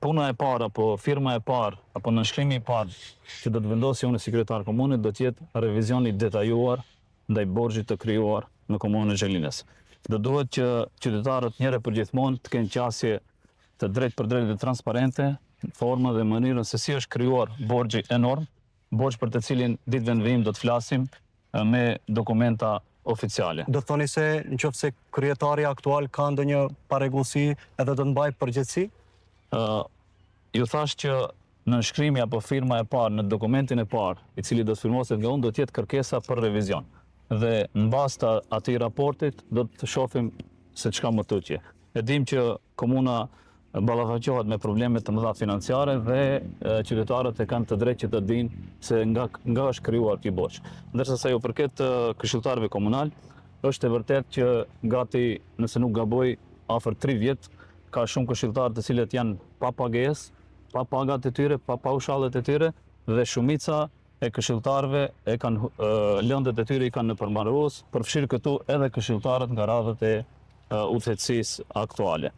puna e parë apo firma e parë apo nënshkrimi i parë që do të vendosë unë si kryetar komunit do të jetë revizioni i detajuar ndaj borxhit të krijuar në komunën e Xhelinës. Do duhet që qytetarët njëherë për gjithmonë të kenë qasje të drejtë për drejtë dhe transparente, formën dhe mënyrën se si është krijuar borxhi enorm, borxh për të cilin ditëve në vijim do të flasim me dokumenta oficiale. Do thoni se nëse kryetari aktual ka ndonjë parregullsi edhe do të mbajë përgjegjësi? Ju thash që nënshkrimi apo firma e parë në dokumentin e parë, i cili do të firmoset nga unë, do të jetë kërkesa për revizion. Dhe në bazë të atij raportit do të shohim se çka më tutje. E dim që komuna ballafaqohet me probleme të mëdha financiare dhe qytetarët e kanë të drejtë që të dinë se nga është krijuar ky borxh. Ndërsa sa ju përket këshilltarëve komunal, është e vërtetë që gati, nëse nuk gaboj, afër 3 vjet ka shumë këshilltarë të cilët janë pa pagesë, pa pagat e tyre, pa paushallet e tyre dhe shumica e këshilltarëve e kanë lëndet e tyre i kanë në përmbarues, përfshirë këtu edhe këshilltarët nga radhët e udhëheqësisë aktuale.